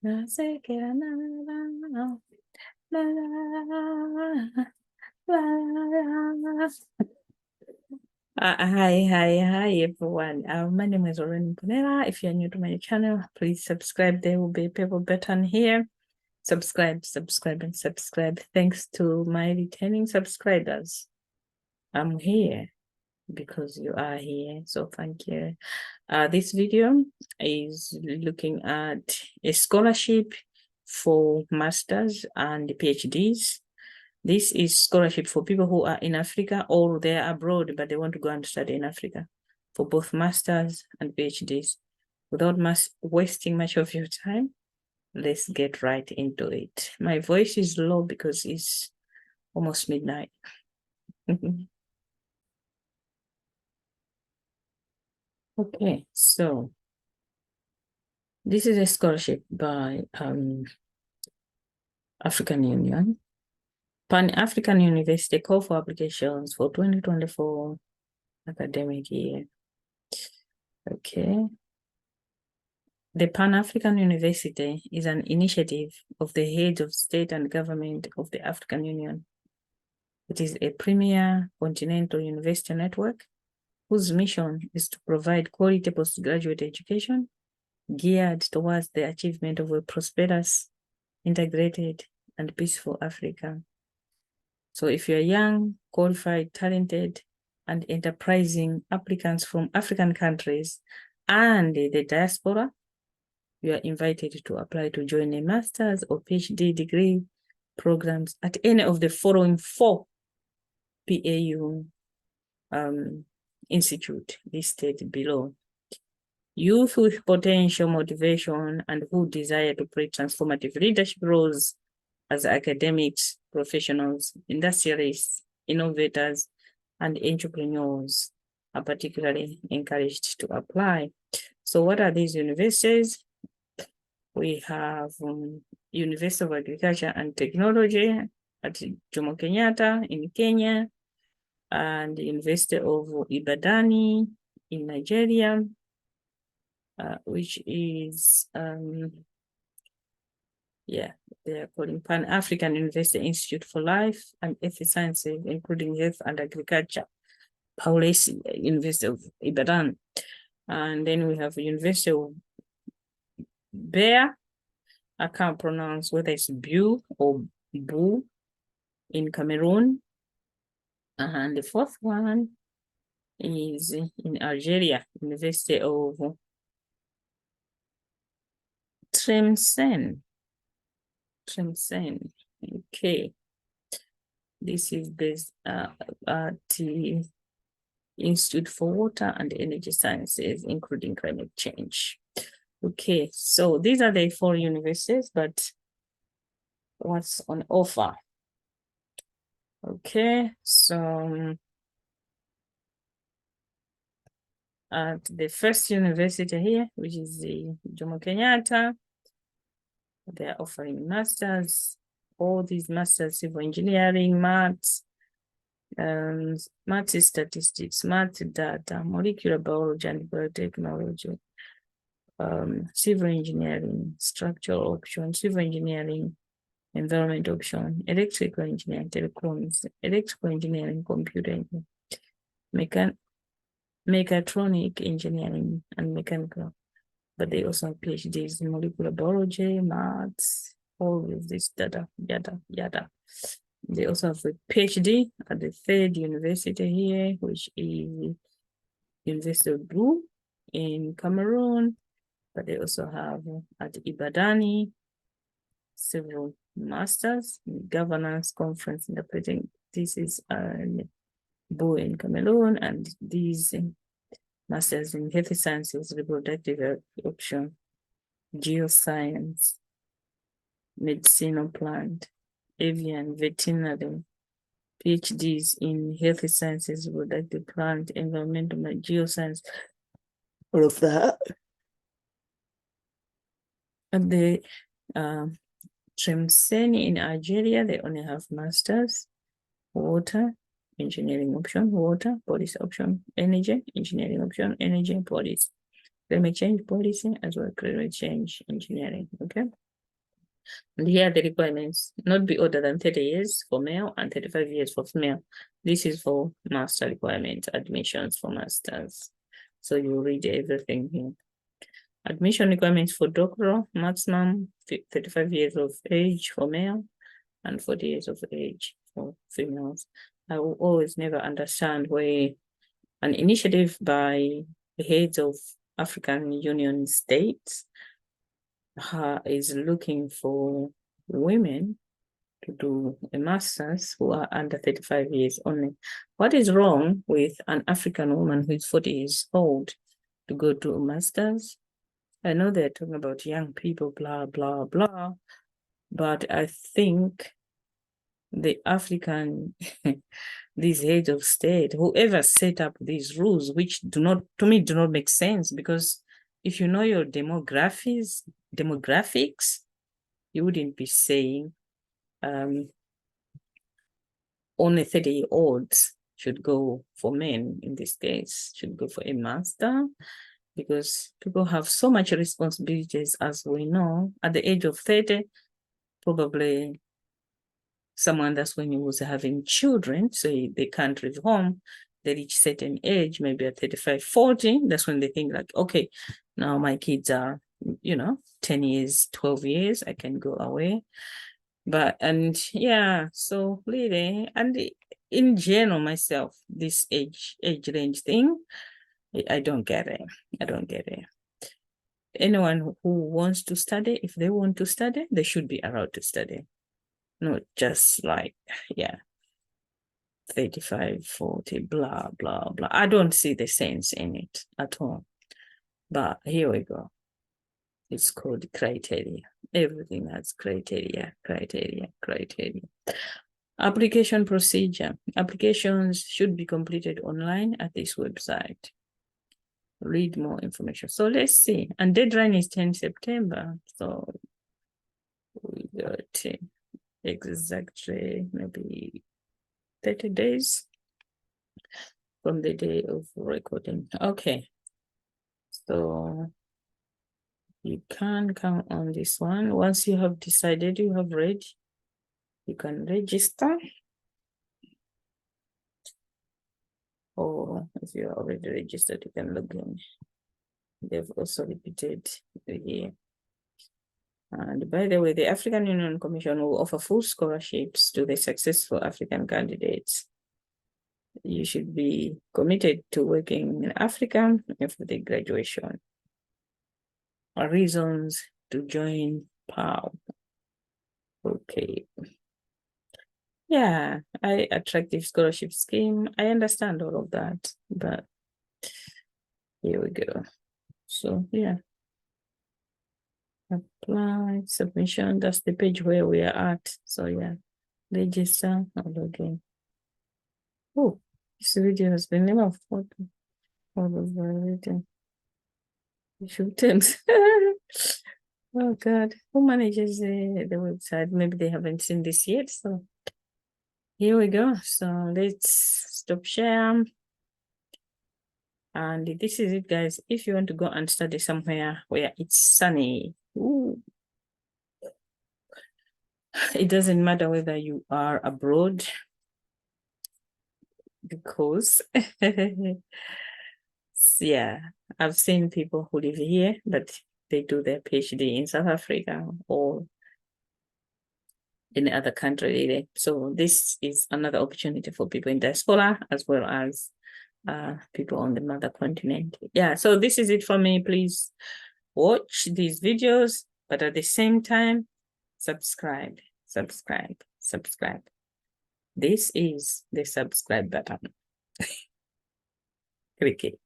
Hi everyone. My name is Oren Punera. If you're new to my channel, please subscribe. There will be a purple button here. Subscribe. Thanks to my returning subscribers. I'm here because you are here, so thank you. This video is looking at a scholarship for masters and PhDs. This is scholarship for people who are in Africa or they are abroad, but they want to go and study in Africa for both masters and PhDs. Without wasting much of your time, let's get right into it. My voice is low because it's almost midnight. Okay, so this is a scholarship by African Union. Pan-African University call for applications for 2024 academic year. Okay. The Pan-African University is an initiative of the heads of state and government of the African Union. It is a premier continental university network whose mission is to provide quality postgraduate education geared towards the achievement of a prosperous, integrated, and peaceful Africa. So if you're young, qualified, talented, and enterprising applicants from African countries and the diaspora, you are invited to apply to join a master's or PhD degree programs at any of the following 4 PAU institute listed below. Youth with potential, motivation, and who desire to play transformative leadership roles as academics, professionals, industrialists, innovators, and entrepreneurs are particularly encouraged to apply. So what are these universities? We have University of Agriculture and Technology at Jomo Kenyatta in Kenya, and the University of Ibadan in Nigeria, which is, they are calling Pan-African University Institute for Life and Earth Sciences, including health and agriculture, Paulus University of Ibadan. And then we have University of Bear, I can't pronounce whether it's Bu or Bu in Cameroon. And the 4th one is in Algeria, University of Tlemcen. Okay. This is based at the Institute for Water and Energy Sciences, including climate change. Okay, so these are the 4 universities, but what's on offer? Okay, so at the first university here, which is the Jomo Kenyatta, they are offering masters, all these masters, civil engineering, maths, maths statistics, maths data, molecular biology and biotechnology, civil engineering, structural option, civil engineering, environment option, electrical engineering, telecoms, electrical engineering, computer, mechatronic engineering, and mechanical. But they also have PhDs in molecular biology, maths, all of this data, yada. They also have a PhD at the 3rd university here, which is University of Bu in Cameroon. But they also have at Ibadan several masters in governance, conference, interpreting. This is Bu in Cameroon, and these masters in health sciences, reproductive option, geoscience, medicinal plant, avian, veterinary, PhDs in health sciences, reproductive plant, environmental, geoscience, all of that. And the Tlemcen in Algeria, they only have masters, water, engineering option, water, policy option, energy, engineering option, energy, policy, climate change policy, as well as climate change engineering. Okay. And here are the requirements: not be older than 30 years for male and 35 years for female. This is for master requirement, admissions for masters. So you read everything here. Admission requirements for doctoral, maximum 35 years of age for male and 40 years of age for females. I will always never understand where an initiative by the heads of African Union states is looking for women to do a master's who are under 35 years only. What is wrong with an African woman who is 40 years old to go to a master's? I know they're talking about young people, blah, blah, blah, but I think the African, these heads of state, whoever set up these rules, which to me, do not make sense, because if you know your demographics, you wouldn't be saying only 30-year-olds should go for men, in this case, should go for a master, because people have so much responsibilities, as we know. At the age of 30, probably someone, that's when he was having children, so they can't leave home. They reach certain age, maybe at 35, 40, that's when they think like, okay, now my kids are, 10 years, 12 years, I can go away. But, and yeah, so really, and in general, myself, this age range thing, I don't get it. I don't get it. Anyone who wants to study, if they want to study, they should be allowed to study. Not just like, 35, 40, blah, blah, blah. I don't see the sense in it at all. But here we go. It's called criteria. Everything has criteria. Application procedure. Applications should be completed online at this website. Read more information. So let's see. And deadline is 10 September. So we got exactly maybe 30 days from the day of recording. Okay. So you can count on this one. Once you have decided, you have read, you can register. Or if you're already registered, you can log in. They've also repeated here. And by the way, the African Union Commission will offer full scholarships to the successful African candidates. You should be committed to working in Africa after the graduation. Reasons to join POW. Okay. Yeah, attractive scholarship scheme. I understand all of that, but here we go. So yeah. Apply, submission, that's the page where we are at. So yeah, register or log in. Oh, this video has been never photo. All of everything. Terms. Oh God, who manages the website? Maybe they haven't seen this yet. So here we go. So let's stop share. And this is it, guys. If you want to go and study somewhere where it's sunny, ooh, it doesn't matter whether you are abroad, because yeah, I've seen people who live here, but they do their PhD in South Africa or in other country, really. So this is another opportunity for people in diaspora as well as people on the mother continent. Yeah, so this is it for me. Please watch these videos, but at the same time, subscribe. This is the subscribe button. Click it.